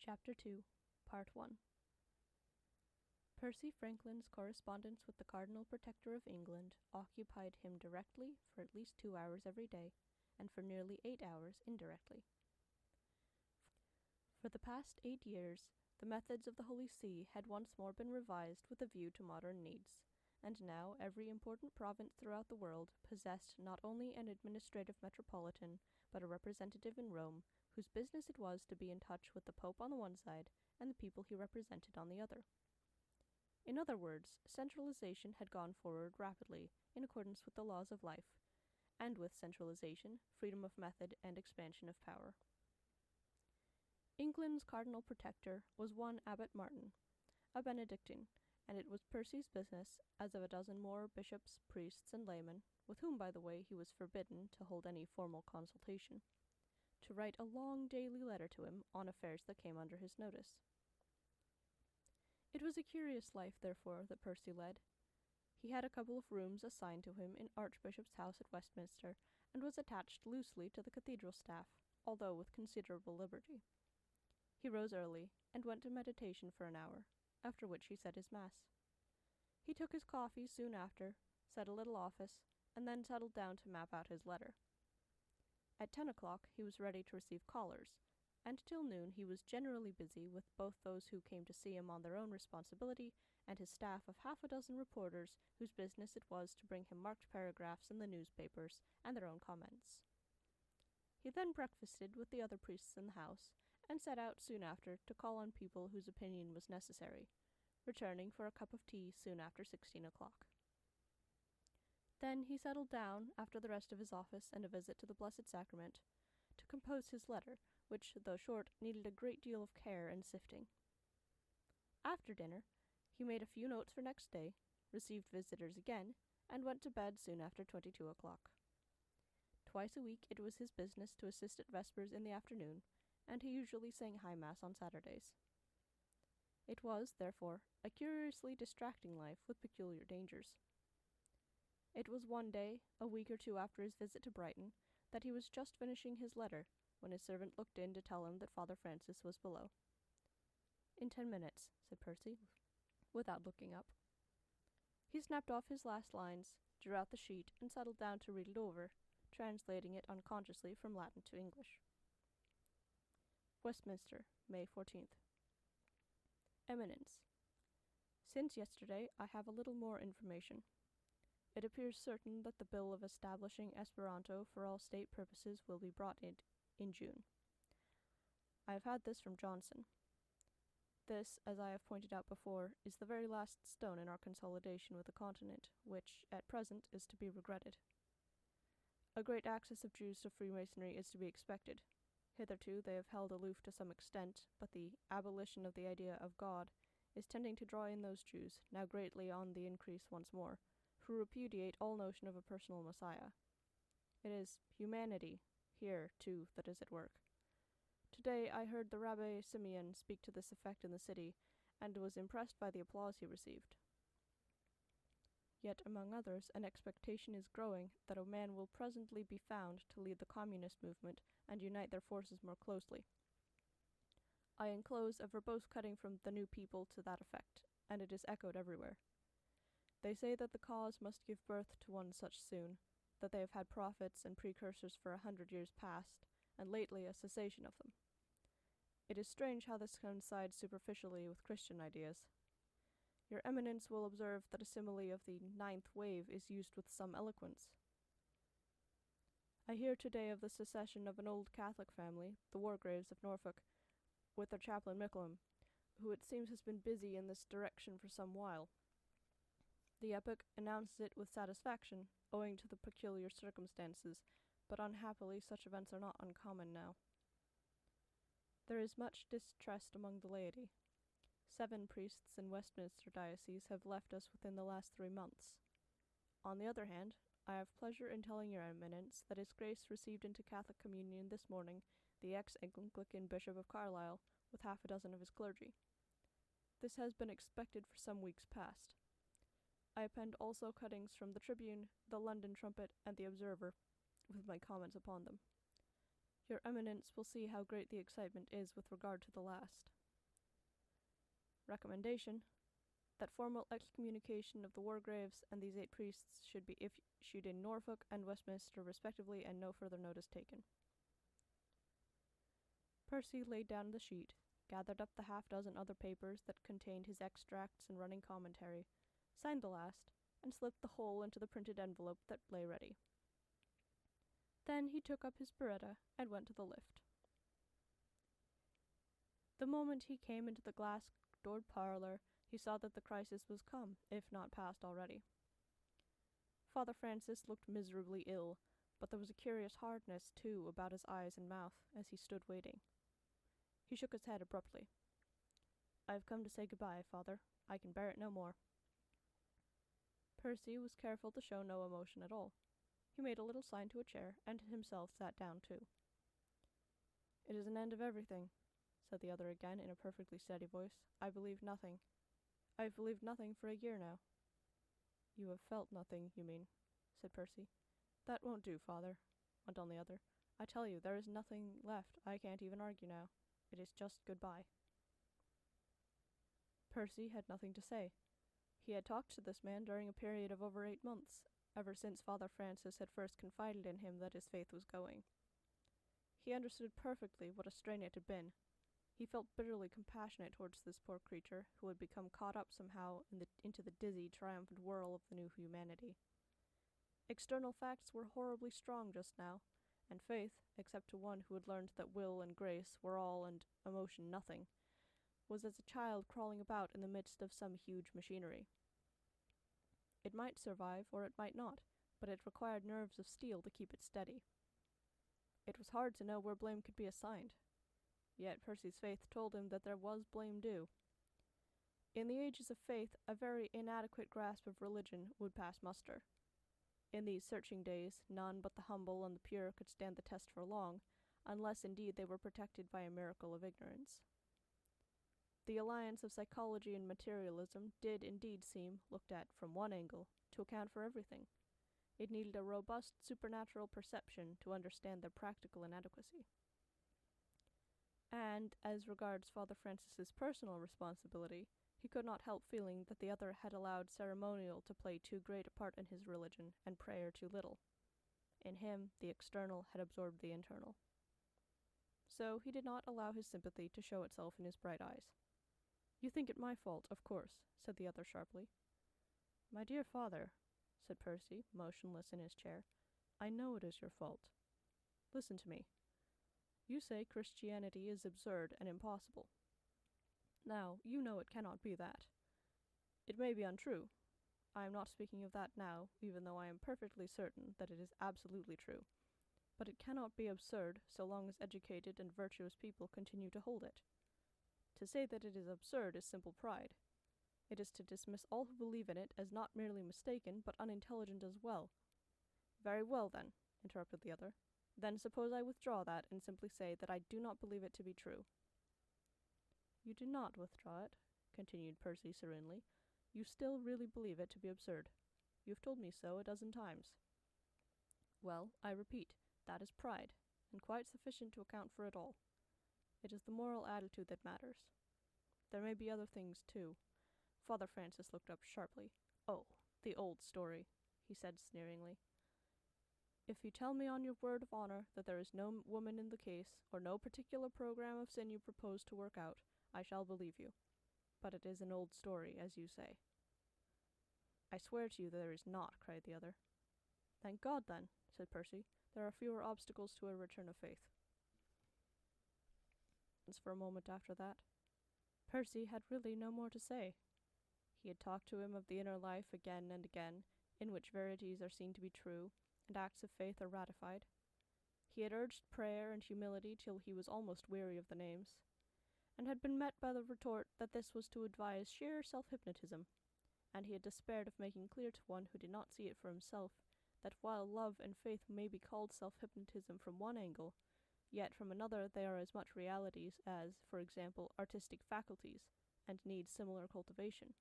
Chapter 2, Part 1. Percy Franklin's correspondence with the Cardinal Protector of England occupied him directly for at least 2 hours every day, and for nearly 8 hours indirectly. For the past 8 years, the methods of the Holy See had once more been revised with a view to modern needs, and now every important province throughout the world possessed not only an administrative metropolitan, but a representative in Rome, whose business it was to be in touch with the Pope on the one side and the people he represented on the other. In other words, centralization had gone forward rapidly, in accordance with the laws of life, and with centralization, freedom of method and expansion of power. England's cardinal protector was one Abbot Martin, a Benedictine, and it was Percy's business, as of a dozen more bishops, priests, and laymen, with whom, by the way, he was forbidden to hold any formal consultation, to write a long daily letter to him on affairs that came under his notice. It was a curious life, therefore, that Percy led. He had a couple of rooms assigned to him in Archbishop's House at Westminster, and was attached loosely to the cathedral staff, although with considerable liberty. He rose early, and went to meditation for an hour, after which he said his Mass. He took his coffee soon after, said a little office, and then settled down to map out his letter. At 10 o'clock he was ready to receive callers, and till noon he was generally busy with both those who came to see him on their own responsibility, and his staff of half a dozen reporters whose business it was to bring him marked paragraphs in the newspapers and their own comments. He then breakfasted with the other priests in the house, and set out soon after to call on people whose opinion was necessary, returning for a cup of tea soon after 16 o'clock. Then he settled down, after the rest of his office and a visit to the Blessed Sacrament, to compose his letter, which, though short, needed a great deal of care and sifting. After dinner, he made a few notes for next day, received visitors again, and went to bed soon after 22 o'clock. Twice a week it was his business to assist at Vespers in the afternoon, and he usually sang High Mass on Saturdays. It was, therefore, a curiously distracting life with peculiar dangers. It was one day, a week or two after his visit to Brighton, that he was just finishing his letter, when his servant looked in to tell him that Father Francis was below. "In 10 minutes," said Percy, without looking up. He snapped off his last lines, drew out the sheet, and settled down to read it over, translating it unconsciously from Latin to English. Westminster, May 14th. Eminence. Since yesterday I have a little more information. It appears certain that the bill of establishing Esperanto for all state purposes will be brought in June. I have had this from Johnson. This, as I have pointed out before, is the very last stone in our consolidation with the continent, which, at present, is to be regretted. A great access of Jews to Freemasonry is to be expected. Hitherto they have held aloof to some extent, but the abolition of the idea of God is tending to draw in those Jews, now greatly on the increase once more, who repudiate all notion of a personal Messiah. It is humanity, here, too, that is at work. Today I heard the Rabbi Simeon speak to this effect in the city, and was impressed by the applause he received. Yet, among others, an expectation is growing that a man will presently be found to lead the communist movement and unite their forces more closely. I enclose a verbose cutting from The New People to that effect, and it is echoed everywhere. They say that the cause must give birth to one such soon, that they have had prophets and precursors for 100 years past, and lately a cessation of them. It is strange how this coincides superficially with Christian ideas. Your Eminence will observe that a simile of the 9th wave is used with some eloquence. I hear today of the secession of an old Catholic family, the Wargraves of Norfolk, with their chaplain Mickleham, who it seems has been busy in this direction for some while. The Epoch announces it with satisfaction, owing to the peculiar circumstances, but unhappily such events are not uncommon now. There is much distrust among the laity. 7 priests in Westminster diocese have left us within the last 3 months. On the other hand, I have pleasure in telling your Eminence that His Grace received into Catholic communion this morning the ex-Anglican Bishop of Carlisle, with half a dozen of his clergy. This has been expected for some weeks past. I append also cuttings from the Tribune, the London Trumpet, and the Observer, with my comments upon them. Your Eminence will see how great the excitement is with regard to the last. Recommendation: that formal excommunication of the Wargraves and these 8 priests should be issued in Norfolk and Westminster respectively, and no further notice taken. Percy laid down the sheet, gathered up the half-dozen other papers that contained his extracts and running commentary, signed the last, and slipped the whole into the printed envelope that lay ready. Then he took up his biretta and went to the lift. The moment he came into the glass-doored parlor, he saw that the crisis was come, if not past already. Father Francis looked miserably ill, but there was a curious hardness, too, about his eyes and mouth as he stood waiting. He shook his head abruptly. "I have come to say goodbye, Father. I can bear it no more." Percy was careful to show no emotion at all. He made a little sign to a chair, and himself sat down too. "It is an end of everything," said the other again in a perfectly steady voice. "I believe nothing. I have believed nothing for a year now." "You have felt nothing, you mean," said Percy. "That won't do, Father," went on the other. "I tell you, there is nothing left. I can't even argue now. It is just goodbye." Percy had nothing to say. He had talked to this man during a period of over 8 months, ever since Father Francis had first confided in him that his faith was going. He understood perfectly what a strain it had been. He felt bitterly compassionate towards this poor creature, who had become caught up somehow into the dizzy, triumphant whirl of the new humanity. External facts were horribly strong just now, and faith, except to one who had learned that will and grace were all and emotion nothing, was as a child crawling about in the midst of some huge machinery. It might survive, or it might not, but it required nerves of steel to keep it steady. It was hard to know where blame could be assigned. Yet Percy's faith told him that there was blame due. In the ages of faith, a very inadequate grasp of religion would pass muster. In these searching days, none but the humble and the pure could stand the test for long, unless indeed they were protected by a miracle of ignorance. The alliance of psychology and materialism did indeed seem, looked at from one angle, to account for everything. It needed a robust supernatural perception to understand their practical inadequacy. And, as regards Father Francis's personal responsibility, he could not help feeling that the other had allowed ceremonial to play too great a part in his religion, and prayer too little. In him, the external had absorbed the internal. So he did not allow his sympathy to show itself in his bright eyes. "You think it my fault, of course," said the other sharply. "My dear father," said Percy, motionless in his chair, "I know it is your fault. Listen to me. You say Christianity is absurd and impossible. Now, you know it cannot be that. It may be untrue. I am not speaking of that now, even though I am perfectly certain that it is absolutely true. But it cannot be absurd so long as educated and virtuous people continue to hold it. To say that it is absurd is simple pride. It is to dismiss all who believe in it as not merely mistaken, but unintelligent as well." "Very well, then," interrupted the other. "Then suppose I withdraw that, and simply say that I do not believe it to be true." "You do not withdraw it," continued Percy serenely. "You still really believe it to be absurd. You have told me so a dozen times. Well, I repeat, that is pride, and quite sufficient to account for it all. It is the moral attitude that matters. There may be other things, too." Father Francis looked up sharply. "Oh, the old story," he said sneeringly. "If you tell me on your word of honor that there is no woman in the case, or no particular program of sin you propose to work out, I shall believe you. But it is an old story, as you say." "I swear to you that there is not," cried the other. "Thank God, then," said Percy. "There are fewer obstacles to a return of faith." For a moment after that, Percy had really no more to say. He had talked to him of the inner life again and again, in which verities are seen to be true, and acts of faith are ratified. He had urged prayer and humility till he was almost weary of the names, and had been met by the retort that this was to advise sheer self-hypnotism, and he had despaired of making clear to one who did not see it for himself that while love and faith may be called self-hypnotism from one angle, yet from another they are as much realities as, for example, artistic faculties, and need similar cultivation.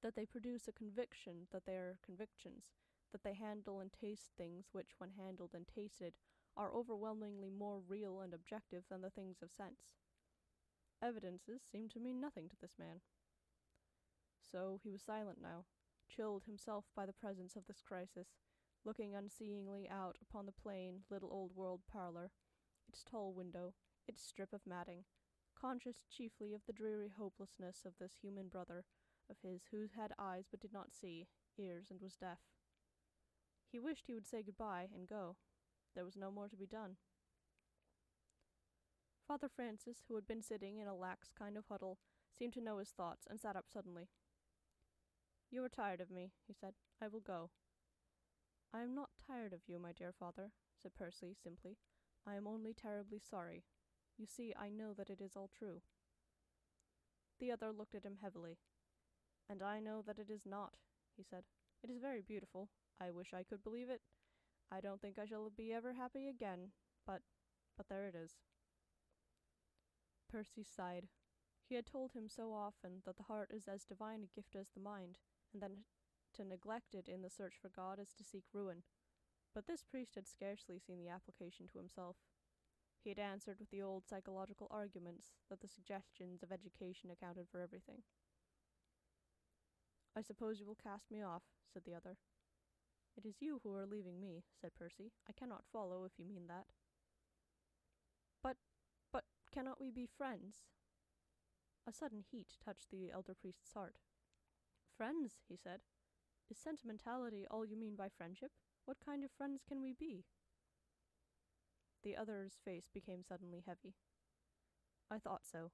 That they produce a conviction that they are convictions, that they handle and taste things which, when handled and tasted, are overwhelmingly more real and objective than the things of sense. Evidences seemed to mean nothing to this man. So he was silent now, chilled himself by the presence of this crisis, looking unseeingly out upon the plain little old world parlor, its tall window, its strip of matting, conscious chiefly of the dreary hopelessness of this human brother of his who had eyes but did not see, ears and was deaf. He wished he would say goodbye and go. There was no more to be done. Father Francis, who had been sitting in a lax kind of huddle, seemed to know his thoughts and sat up suddenly. "You are tired of me," he said. "I will go." "I am not tired of you, my dear father," said Percy simply. "I am only terribly sorry. You see, I know that it is all true." The other looked at him heavily. "And I know that it is not," he said. "It is very beautiful. I wish I could believe it. I don't think I shall be ever happy again, but there it is." Percy sighed. He had told him so often that the heart is as divine a gift as the mind, and that to neglect it in the search for God is to seek ruin. But this priest had scarcely seen the application to himself. He had answered with the old psychological arguments that the suggestions of education accounted for everything. "I suppose you will cast me off," said the other. "It is you who are leaving me," said Percy. "I cannot follow if you mean that." But cannot we be friends?" A sudden heat touched the elder priest's heart. "Friends," he said. "Is sentimentality all you mean by friendship? What kind of friends can we be?" The other's face became suddenly heavy. "I thought so."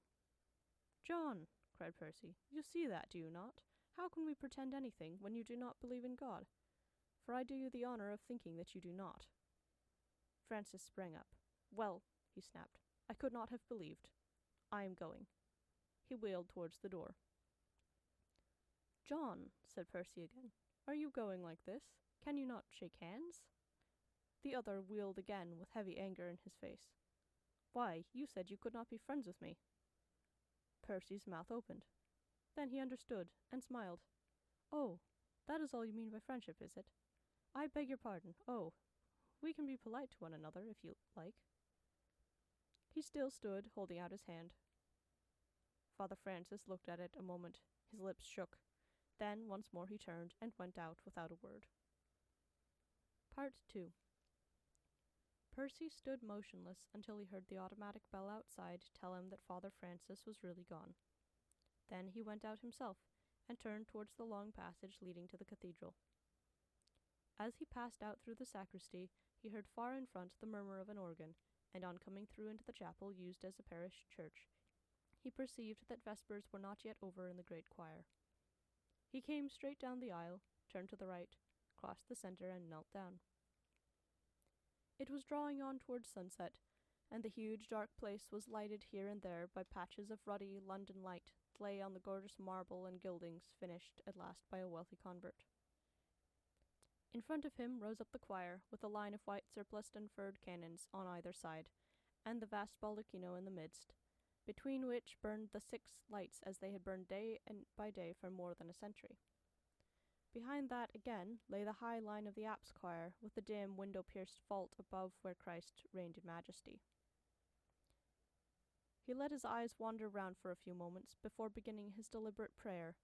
"John," cried Percy, "you see that, do you not? How can we pretend anything when you do not believe in God? For I do you the honor of thinking that you do not." Francis sprang up. "Well," he snapped, "I could not have believed. I am going." He wheeled towards the door. "John," said Percy again, "are you going like this? Can you not shake hands?" The other wheeled again with heavy anger in his face. "Why, you said you could not be friends with me." Percy's mouth opened. Then he understood, and smiled. "Oh, that is all you mean by friendship, is it? I beg your pardon. Oh, we can be polite to one another, if you like." He still stood, holding out his hand. Father Francis looked at it a moment. His lips shook. Then once more he turned and went out without a word. Part 2. Percy stood motionless until he heard the automatic bell outside tell him that Father Francis was really gone. Then he went out himself, and turned towards the long passage leading to the cathedral. As he passed out through the sacristy, he heard far in front the murmur of an organ, and on coming through into the chapel used as a parish church, he perceived that vespers were not yet over in the great choir. He came straight down the aisle, turned to the right, crossed the center, and knelt down. It was drawing on towards sunset, and the huge dark place was lighted here and there by patches of ruddy London light that lay on the gorgeous marble and gildings finished at last by a wealthy convert. In front of him rose up the choir, with a line of white surpliced and furred canons on either side, and the vast baldacchino in the midst, between which burned the 6 lights as they had burned day and by day for more than a century. Behind that, again, lay the high line of the apse choir, with the dim, window-pierced vault above where Christ reigned in majesty. He let his eyes wander round for a few moments before beginning his deliberate prayer,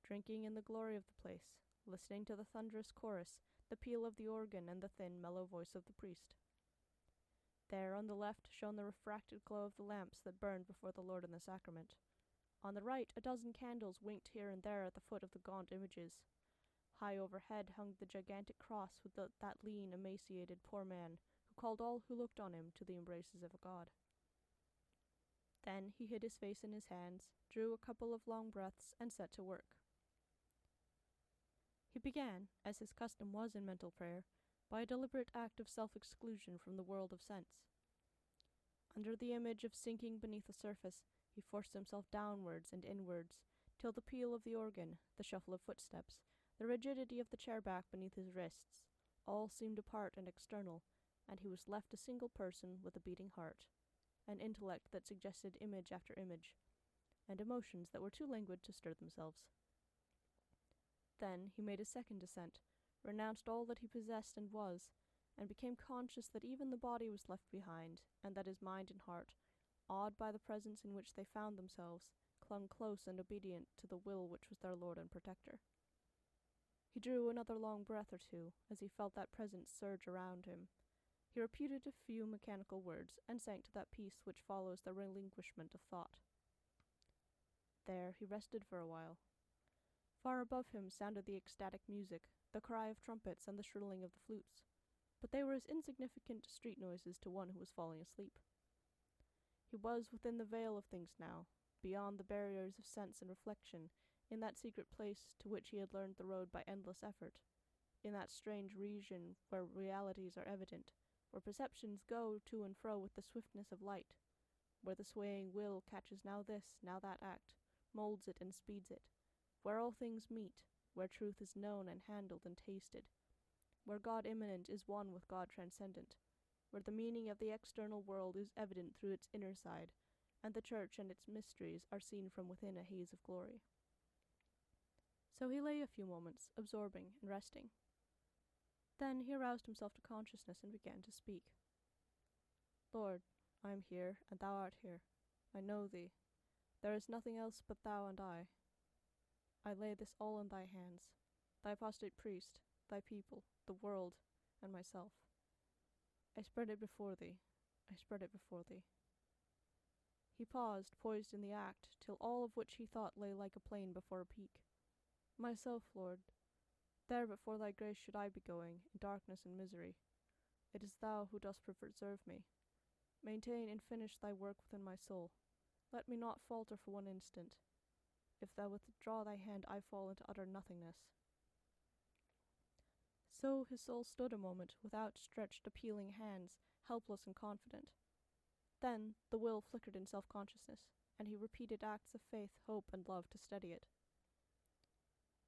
drinking in the glory of the place, listening to the thunderous chorus, the peal of the organ, and the thin, mellow voice of the priest. There on the left shone the refracted glow of the lamps that burned before the Lord in the sacrament. On the right, a dozen candles winked here and there at the foot of the gaunt images. High overhead hung the gigantic cross with that lean, emaciated poor man, who called all who looked on him to the embraces of God. Then he hid his face in his hands, drew a couple of long breaths, and set to work. He began, as his custom was in mental prayer, by a deliberate act of self-exclusion from the world of sense. Under the image of sinking beneath the surface, he forced himself downwards and inwards, till the peal of the organ, the shuffle of footsteps, the rigidity of the chair back beneath his wrists, all seemed apart and external, and he was left a single person with a beating heart, an intellect that suggested image after image, and emotions that were too languid to stir themselves. Then he made a second ascent, renounced all that he possessed and was, and became conscious that even the body was left behind, and that his mind and heart, awed by the presence in which they found themselves, clung close and obedient to the will which was their Lord and Protector. He drew another long breath or two, as he felt that presence surge around him. He repeated a few mechanical words, and sank to that peace which follows the relinquishment of thought. There he rested for a while. Far above him sounded the ecstatic music, the cry of trumpets and the shrilling of the flutes, but they were as insignificant street noises to one who was falling asleep. He was within the veil of things now, beyond the barriers of sense and reflection, in that secret place to which he had learned the road by endless effort, in that strange region where realities are evident, where perceptions go to and fro with the swiftness of light, where the swaying will catches now this, now that act, molds it and speeds it, where all things meet, where truth is known and handled and tasted, where God immanent is one with God transcendent, where the meaning of the external world is evident through its inner side, and the church and its mysteries are seen from within a haze of glory. So he lay a few moments, absorbing and resting. Then he aroused himself to consciousness and began to speak. Lord, I am here, and thou art here. I know thee. There is nothing else but thou and I. I lay this all in thy hands, thy apostate priest, thy people, the world, and myself. I spread it before thee. I spread it before thee. He paused, poised in the act, till all of which he thought lay like a plain before a peak. Myself, Lord, there before thy grace should I be going, in darkness and misery. It is thou who dost preserve me. Maintain and finish thy work within my soul. Let me not falter for one instant. If thou withdraw thy hand, I fall into utter nothingness. So his soul stood a moment with outstretched, appealing hands, helpless and confident. Then the will flickered in self-consciousness, and he repeated acts of faith, hope, and love to steady it.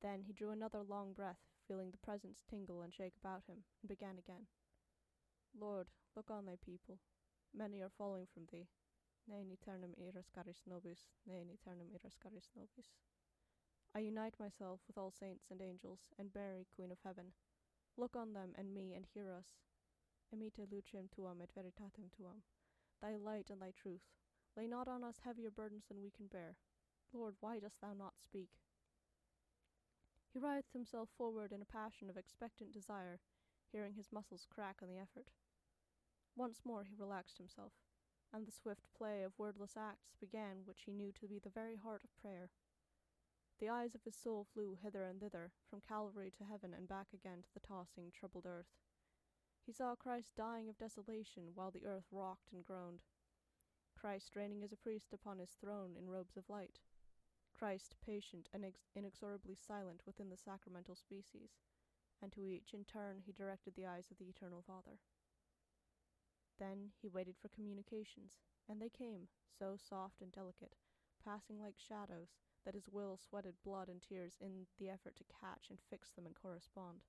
Then he drew another long breath, feeling the presence tingle and shake about him, and began again. Lord, look on thy people. Many are falling from thee. Ne in aeternum eras caris nobis, ne in aeternum eras caris nobis. I unite myself with all saints and angels, and Mary, Queen of Heaven. Look on them and me, and hear us. Emite lucem tuam et veritatem tuam, thy light and thy truth. Lay not on us heavier burdens than we can bear. Lord, why dost thou not speak? He writhed himself forward in a passion of expectant desire, hearing his muscles crack on the effort. Once more he relaxed himself, and the swift play of wordless acts began which he knew to be the very heart of prayer. The eyes of his soul flew hither and thither, from Calvary to heaven and back again to the tossing, troubled earth. He saw Christ dying of desolation while the earth rocked and groaned. Christ reigning as a priest upon his throne in robes of light. Christ patient and inexorably silent within the sacramental species, and to each in turn he directed the eyes of the Eternal Father. Then he waited for communications, and they came, so soft and delicate, passing like shadows, that his will sweated blood and tears in the effort to catch and fix them and correspond.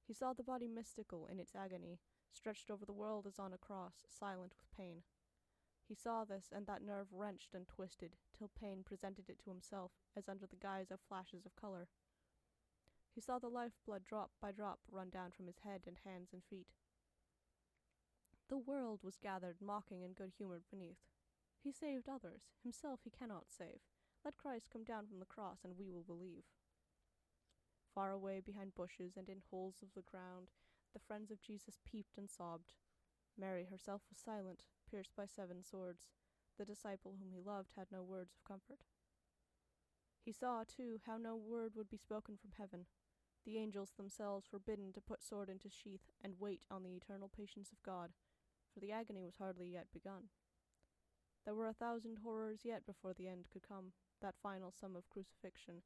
He saw the body mystical in its agony, stretched over the world as on a cross, silent with pain. He saw this, and that nerve wrenched and twisted, till pain presented it to himself as under the guise of flashes of color. He saw the life-blood drop by drop run down from his head and hands and feet. The world was gathered mocking and good-humored beneath. He saved others, himself he cannot save. Let Christ come down from the cross, and we will believe. Far away behind bushes and in holes of the ground, the friends of Jesus peeped and sobbed. Mary herself was silent, pierced by 7 swords. The disciple whom he loved had no words of comfort. He saw, too, how no word would be spoken from heaven. The angels themselves were bidden to put sword into sheath and wait on the eternal patience of God, for the agony was hardly yet begun. There were 1,000 horrors yet before the end could come, that final sum of crucifixion.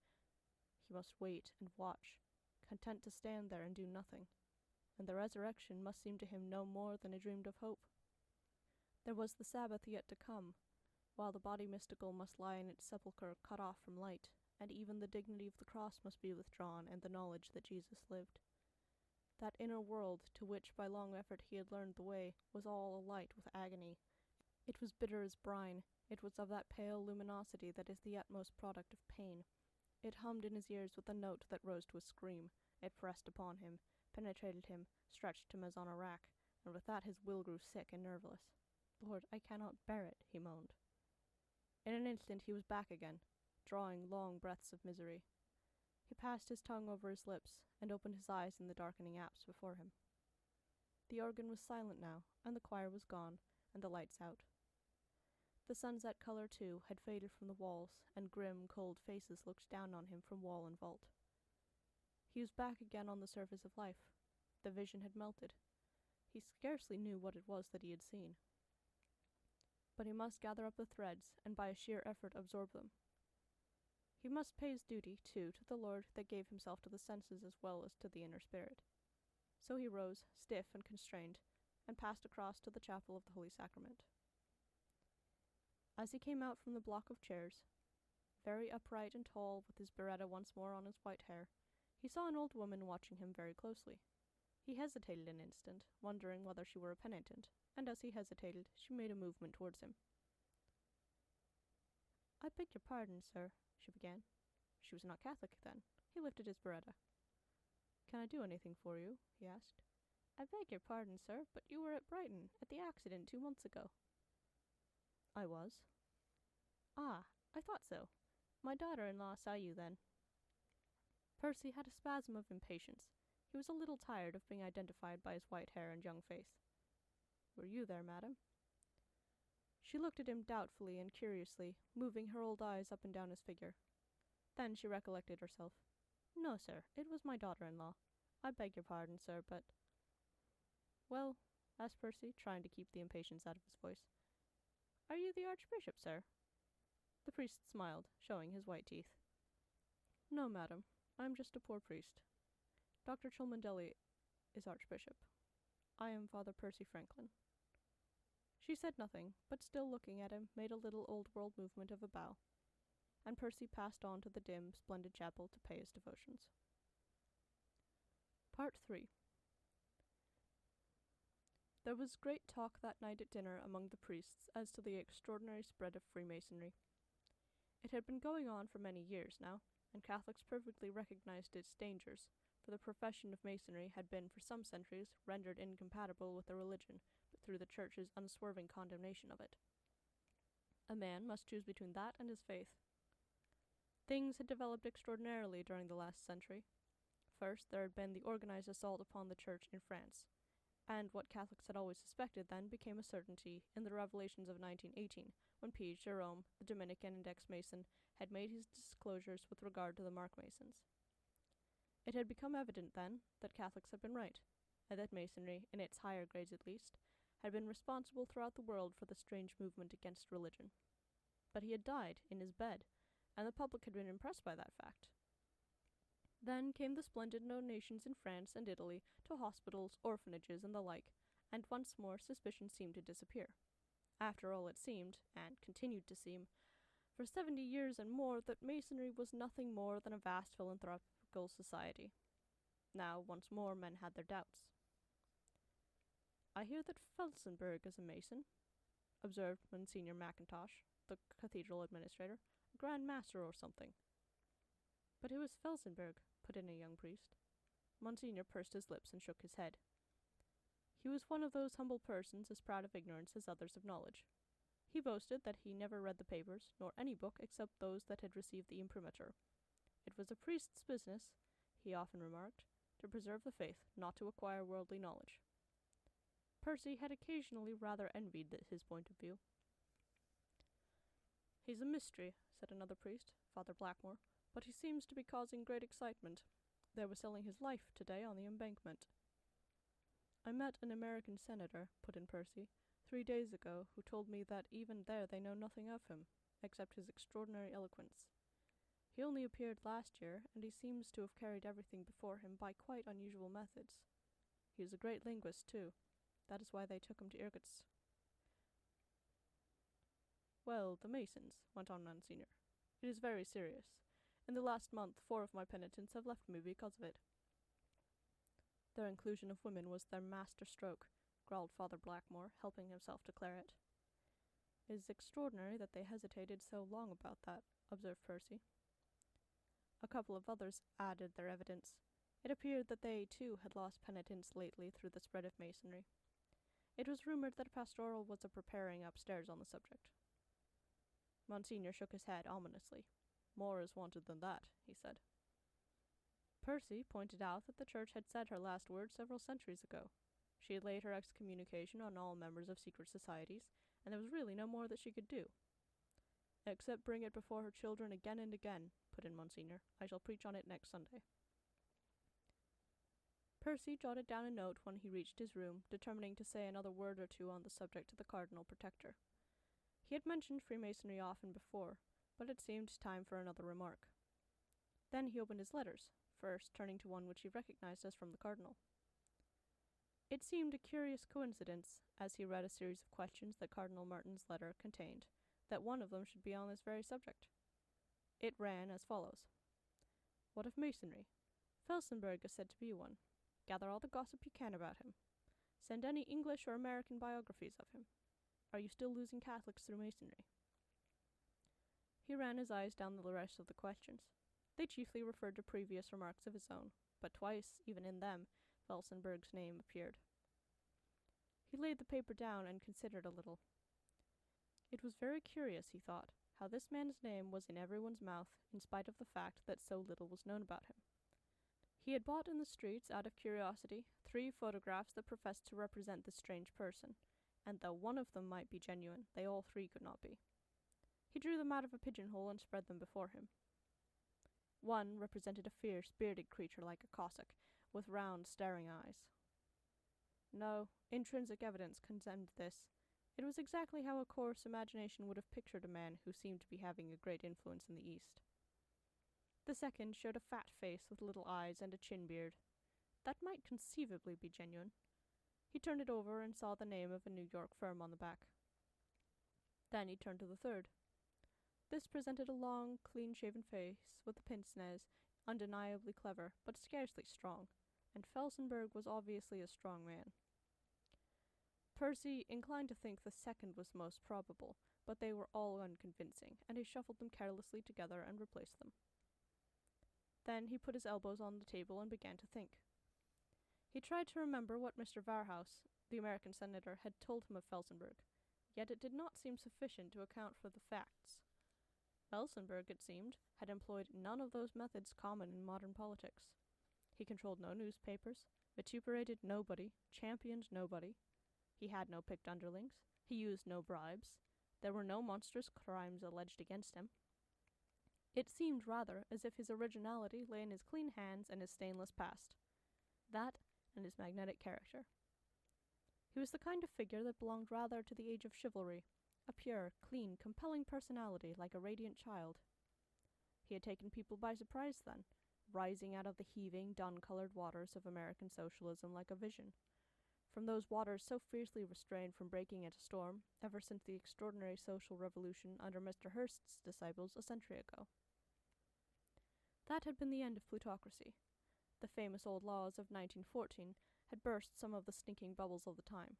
He must wait and watch, content to stand there and do nothing, and the resurrection must seem to him no more than a dreamed of hope. There was the Sabbath yet to come, while the body mystical must lie in its sepulchre cut off from light, and even the dignity of the cross must be withdrawn, and the knowledge that Jesus lived. That inner world, to which by long effort he had learned the way, was all alight with agony. It was bitter as brine. It was of that pale luminosity that is the utmost product of pain. It hummed in his ears with a note that rose to a scream. It pressed upon him, penetrated him, stretched him as on a rack, and with that his will grew sick and nerveless. "Lord, I cannot bear it," he moaned. In an instant he was back again, drawing long breaths of misery. He passed his tongue over his lips, and opened his eyes in the darkening apse before him. The organ was silent now, and the choir was gone, and the lights out. The sunset colour, too, had faded from the walls, and grim, cold faces looked down on him from wall and vault. He was back again on the surface of life. The vision had melted. He scarcely knew what it was that he had seen. But he must gather up the threads, and by a sheer effort absorb them. He must pay his duty, too, to the Lord that gave himself to the senses as well as to the inner spirit. So he rose, stiff and constrained, and passed across to the chapel of the Holy Sacrament. As he came out from the block of chairs, very upright and tall, with his biretta once more on his white hair, he saw an old woman watching him very closely. He hesitated an instant, wondering whether she were a penitent, and as he hesitated, she made a movement towards him. "I beg your pardon, sir," she began. She was not Catholic, then. He lifted his biretta. "Can I do anything for you?" he asked. "I beg your pardon, sir, but you were at Brighton, at the accident 2 months ago." "I was." "Ah, I thought so. My daughter-in-law saw you then." Percy had a spasm of impatience. He was a little tired of being identified by his white hair and young face. "Were you there, madam?" She looked at him doubtfully and curiously, moving her old eyes up and down his figure. Then she recollected herself. "No, sir, it was my daughter-in-law. I beg your pardon, sir, but—" "Well?" asked Percy, trying to keep the impatience out of his voice. "Are you the Archbishop, sir?" The priest smiled, showing his white teeth. "No, madam, I am just a poor priest. Dr. Cholmondeley is Archbishop. I am Father Percy Franklin." She said nothing, but still looking at him, made a little old-world movement of a bow, and Percy passed on to the dim, splendid chapel to pay his devotions. Part 3. There was great talk that night at dinner among the priests as to the extraordinary spread of Freemasonry. It had been going on for many years now, and Catholics perfectly recognized its dangers, for the profession of Masonry had been for some centuries rendered incompatible with the religion, but through the Church's unswerving condemnation of it. A man must choose between that and his faith. Things had developed extraordinarily during the last century. First, there had been the organized assault upon the Church in France, and what Catholics had always suspected then became a certainty in the revelations of 1918, when P. Jerome, the Dominican and ex-Mason, had made his disclosures with regard to the Mark Masons. It had become evident then that Catholics had been right, and that Masonry, in its higher grades at least, had been responsible throughout the world for the strange movement against religion. But he had died in his bed, and the public had been impressed by that fact. Then came the splendid donations in France and Italy to hospitals, orphanages, and the like, and once more suspicion seemed to disappear. After all, it seemed, and continued to seem, for 70 years and more, that Masonry was nothing more than a vast philanthropical society. Now, once more, men had their doubts. "I hear that Felsenburgh is a Mason," observed Monsignor Mackintosh, the cathedral administrator, "a Grand Master or something." "But who is Felsenburgh?" put in a young priest. Monsignor pursed his lips and shook his head. He was one of those humble persons as proud of ignorance as others of knowledge. He boasted that he never read the papers, nor any book except those that had received the imprimatur. It was a priest's business, he often remarked, to preserve the faith, not to acquire worldly knowledge. Percy had occasionally rather envied his point of view. "He's a mystery," said another priest, Father Blackmore, "but he seems to be causing great excitement. They were selling his life today on the embankment." "I met an American senator," put in Percy, 3 days ago, who told me that even there they know nothing of him, except his extraordinary eloquence. He only appeared last year, and he seems to have carried everything before him by quite unusual methods. He is a great linguist, too. That is why they took him to Irkutsk. "Well, the Masons," went on Monsignor. "It is very serious. In the last month 4 of my penitents have left me because of it." "Their inclusion of women was their master stroke," growled Father Blackmore, helping himself to claret. "It is extraordinary that they hesitated so long about that," observed Percy. A couple of others added their evidence. It appeared that they, too, had lost penitents lately through the spread of Masonry. It was rumoured that a pastoral was preparing upstairs on the subject. Monsignor shook his head ominously. "More is wanted than that," he said. Percy pointed out that the Church had said her last word several centuries ago. She had laid her excommunication on all members of secret societies, and there was really no more that she could do. "Except bring it before her children again and again," put in Monsignor. "I shall preach on it next Sunday." Percy jotted down a note when he reached his room, determining to say another word or two on the subject to the Cardinal Protector. He had mentioned Freemasonry often before, but it seemed time for another remark. Then he opened his letters, first turning to one which he recognized as from the Cardinal. It seemed a curious coincidence, as he read a series of questions that Cardinal Martin's letter contained, that one of them should be on this very subject. It ran as follows. "What of Masonry? Felsenburgh is said to be one. Gather all the gossip you can about him. Send any English or American biographies of him. Are you still losing Catholics through Masonry?" He ran his eyes down the rest of the questions. They chiefly referred to previous remarks of his own, but twice, even in them, Felsenburgh's name appeared. He laid the paper down and considered a little. It was very curious, he thought, how this man's name was in everyone's mouth, in spite of the fact that so little was known about him. He had bought in the streets, out of curiosity, 3 photographs that professed to represent this strange person, and though one of them might be genuine, they all 3 could not be. He drew them out of a pigeonhole and spread them before him. One represented a fierce, bearded creature like a Cossack, with round, staring eyes. No, intrinsic evidence condemned this. It was exactly how a coarse imagination would have pictured a man who seemed to be having a great influence in the East. The second showed a fat face with little eyes and a chin beard. That might conceivably be genuine. He turned it over and saw the name of a New York firm on the back. Then he turned to the third. This presented a long, clean-shaven face with a pince-nez, undeniably clever, but scarcely strong, and Felsenburgh was obviously a strong man. Percy inclined to think the second was most probable, but they were all unconvincing, and he shuffled them carelessly together and replaced them. Then he put his elbows on the table and began to think. He tried to remember what Mr. Varhaus, the American senator, had told him of Felsenburgh, yet it did not seem sufficient to account for the facts. Felsenburgh, it seemed, had employed none of those methods common in modern politics. He controlled no newspapers, vituperated nobody, championed nobody. He had no picked underlings. He used no bribes. There were no monstrous crimes alleged against him. It seemed rather as if his originality lay in his clean hands and his stainless past. That and his magnetic character. He was the kind of figure that belonged rather to the age of chivalry, a pure, clean, compelling personality like a radiant child. He had taken people by surprise then, rising out of the heaving, dun-colored waters of American socialism like a vision. From those waters so fiercely restrained from breaking into storm, ever since the extraordinary social revolution under Mr. Hearst's disciples a century ago. That had been the end of plutocracy. The famous old laws of 1914 had burst some of the stinking bubbles of the time,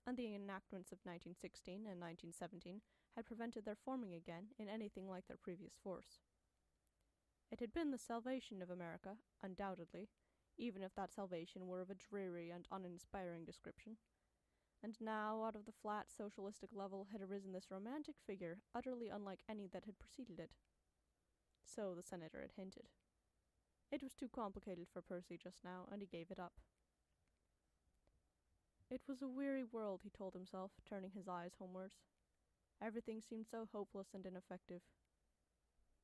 and the enactments of 1916 and 1917 had prevented their forming again in anything like their previous force. It had been the salvation of America, undoubtedly, even if that salvation were of a dreary and uninspiring description. And now, out of the flat socialistic level had arisen this romantic figure, utterly unlike any that had preceded it. So the senator had hinted. It was too complicated for Percy just now, and he gave it up. It was a weary world, he told himself, turning his eyes homewards. Everything seemed so hopeless and ineffective.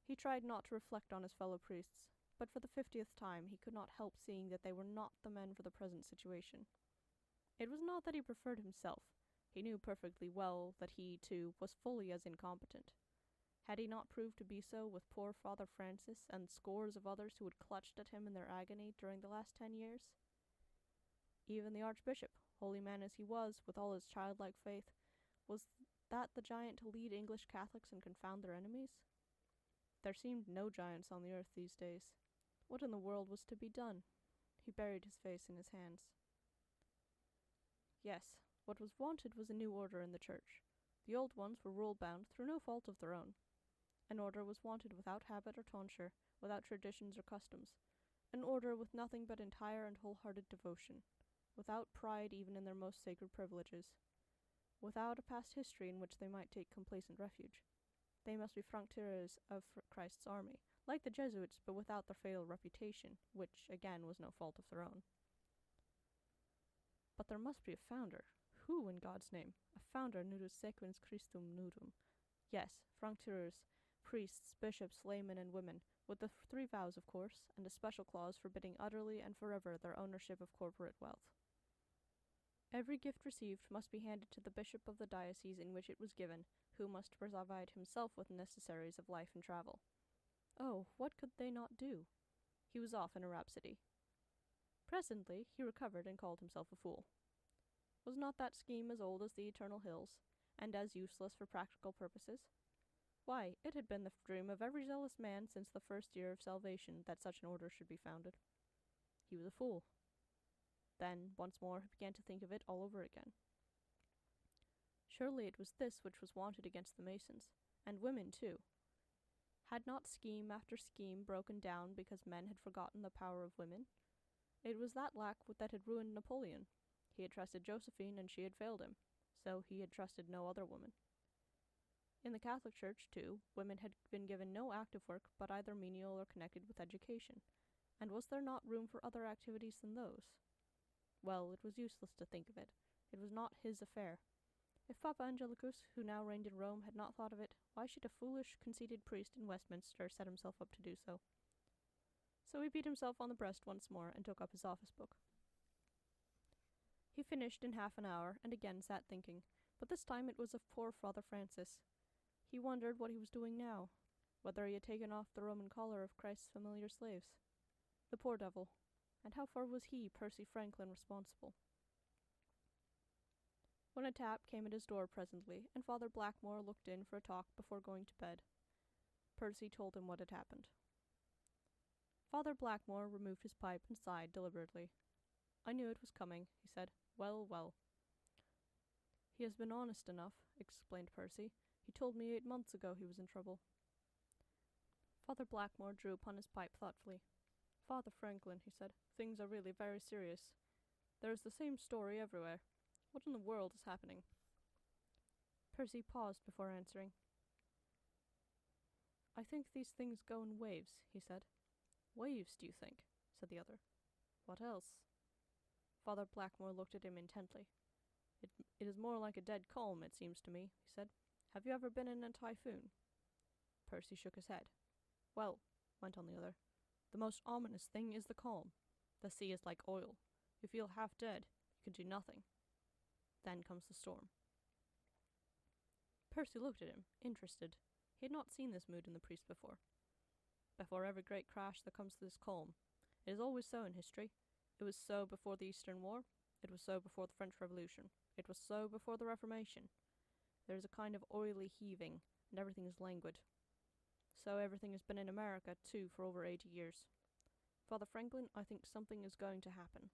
He tried not to reflect on his fellow priests, but for the 50th time he could not help seeing that they were not the men for the present situation. It was not that he preferred himself. He knew perfectly well that he, too, was fully as incompetent. Had he not proved to be so with poor Father Francis and scores of others who had clutched at him in their agony during the last 10 years? Even the Archbishop, holy man as he was, with all his childlike faith, was that the giant to lead English Catholics and confound their enemies? There seemed no giants on the earth these days. What in the world was to be done? He buried his face in his hands. Yes, what was wanted was a new order in the Church. The old ones were rule-bound through no fault of their own. An order was wanted without habit or tonsure, without traditions or customs. an order with nothing but entire and wholehearted devotion, without pride even in their most sacred privileges, without a past history in which they might take complacent refuge. They must be francs-tireurs of Christ's army, like the Jesuits, but without their fatal reputation, which, again, was no fault of their own. But there must be a founder. Who, in God's name? A founder nudus sequens Christum nudum. Yes, francs-tireurs, priests, bishops, laymen, and women, with the 3 vows, of course, and a special clause forbidding utterly and forever their ownership of corporate wealth. Every gift received must be handed to the bishop of the diocese in which it was given, who must provide himself with necessaries of life and travel. Oh, what could they not do? He was off in a rhapsody. Presently he recovered and called himself a fool. Was not that scheme as old as the eternal hills, and as useless for practical purposes? Why, it had been the dream of every zealous man since the first year of salvation that such an order should be founded. He was a fool. Then, once more, he began to think of it all over again. Surely it was this which was wanted against the Masons, and women too. Had not scheme after scheme broken down because men had forgotten the power of women? It was that lack that had ruined Napoleon. He had trusted Josephine and she had failed him, so he had trusted no other woman. In the Catholic Church, too, women had been given no active work but either menial or connected with education, and was there not room for other activities than those? Well, it was useless to think of it. It was not his affair. If Papa Angelicus, who now reigned in Rome, had not thought of it, why should a foolish, conceited priest in Westminster set himself up to do so? So he beat himself on the breast once more and took up his office book. He finished in half an hour, and again sat thinking, but this time it was of poor Father Francis. He wondered what he was doing now, whether he had taken off the Roman collar of Christ's familiar slaves. The poor devil. And how far was he, Percy Franklin, responsible? When a tap came at his door presently, and Father Blackmore looked in for a talk before going to bed, Percy told him what had happened. Father Blackmore removed his pipe and sighed deliberately. "I knew it was coming," he said. "Well, well." "He has been honest enough," explained Percy. "He told me 8 months ago he was in trouble." Father Blackmore drew upon his pipe thoughtfully. "Father Franklin," he said, "things are really very serious. There is the same story everywhere. What in the world is happening?" Percy paused before answering. "I think these things go in waves," he said. "Waves, do you think?" said the other. "What else?" Father Blackmore looked at him intently. It is more like a dead calm, it seems to me," he said. "Have you ever been in a typhoon?" Percy shook his head. "Well," went on the other, "the most ominous thing is the calm. The sea is like oil. You feel half dead. You can do nothing. Then comes the storm." Percy looked at him, interested. He had not seen this mood in the priest before. "Before every great crash there comes this calm. It is always so in history. It was so before the Eastern War. It was so before the French Revolution. It was so before the Reformation. There is a kind of oily heaving, and everything is languid. So everything has been in America, too, for over 80 years. Father Franklin, I think something is going to happen."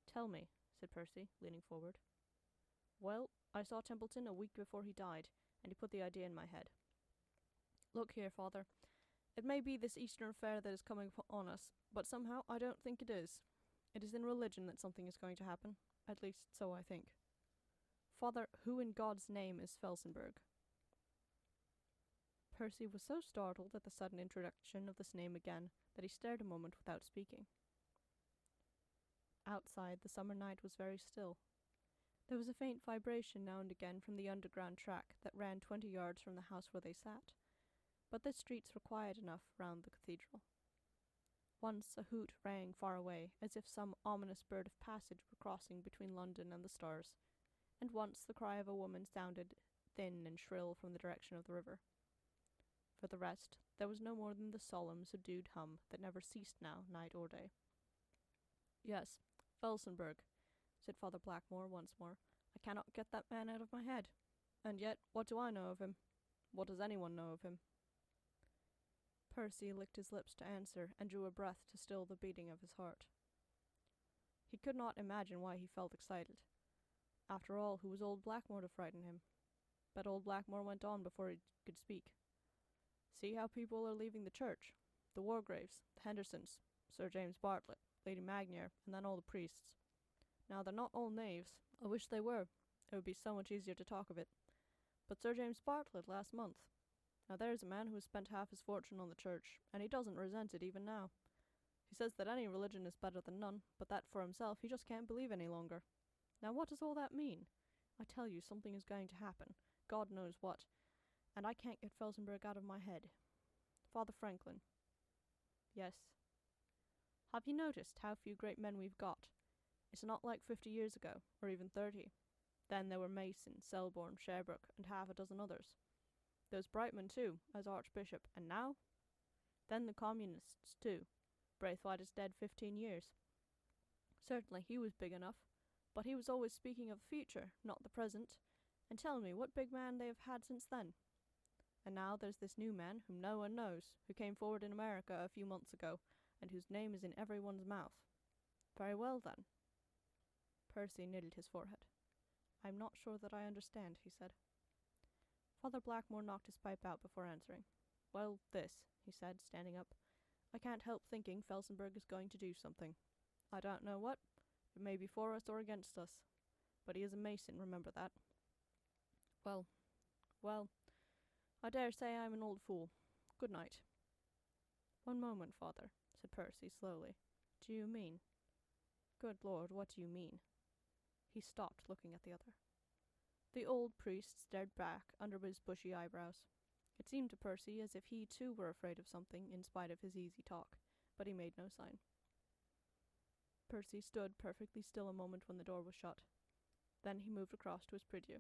"Tell me," said Percy, leaning forward. "Well, I saw Templeton a week before he died, and he put the idea in my head. Look here, Father. It may be this Eastern affair that is coming on us, but somehow I don't think it is. It is in religion that something is going to happen. At least, so I think. Father, who in God's name is Felsenburgh?" Percy was so startled at the sudden introduction of this name again that he stared a moment without speaking. Outside, the summer night was very still. There was a faint vibration now and again from the underground track that ran 20 yards from the house where they sat, but the streets were quiet enough round the cathedral. Once a hoot rang far away, as if some ominous bird of passage were crossing between London and the stars, and once the cry of a woman sounded thin and shrill from the direction of the river. For the rest, there was no more than the solemn, subdued hum that never ceased now, night or day. "Yes, Felsenburgh," said Father Blackmore once more. "I cannot get that man out of my head. And yet, what do I know of him? What does anyone know of him?" Percy licked his lips to answer, and drew a breath to still the beating of his heart. He could not imagine why he felt excited. After all, who was old Blackmore to frighten him? But old Blackmore went on before he could speak. "See how people are leaving the church. The Wargraves, the Hendersons, Sir James Bartlett, Lady Magnier, and then all the priests. Now, they're not all knaves. I wish they were. It would be so much easier to talk of it. But Sir James Bartlett last month. Now there's a man who has spent half his fortune on the church, and he doesn't resent it even now. He says that any religion is better than none, but that for himself he just can't believe any longer. Now what does all that mean? I tell you, something is going to happen. God knows what. And I can't get Felsenburgh out of my head. Father Franklin. Yes. Have you noticed how few great men we've got? It's not like 50 years ago, or even 30. Then there were Mason, Selborne, Sherbrooke, and half a dozen others. There's Brightman, too, as Archbishop, and now? Then the Communists, too. Braithwaite is dead 15 years. Certainly he was big enough, but he was always speaking of the future, not the present. And tell me what big man they have had since then. And now there's this new man, whom no one knows, who came forward in America a few months ago, and whose name is in everyone's mouth. Very well, then. Percy knitted his forehead. I'm not sure that I understand, he said. Father Blackmore knocked his pipe out before answering. Well, this, he said, standing up. I can't help thinking Felsenburgh is going to do something. I don't know what. It may be for us or against us. But he is a Mason, remember that. Well, I dare say I'm an old fool. Good night. One moment, Father, said Percy slowly. Do you mean? Good Lord, what do you mean? He stopped, looking at the other. The old priest stared back under his bushy eyebrows. It seemed to Percy as if he too were afraid of something in spite of his easy talk, but he made no sign. Percy stood perfectly still a moment when the door was shut. Then he moved across to his prie-dieu.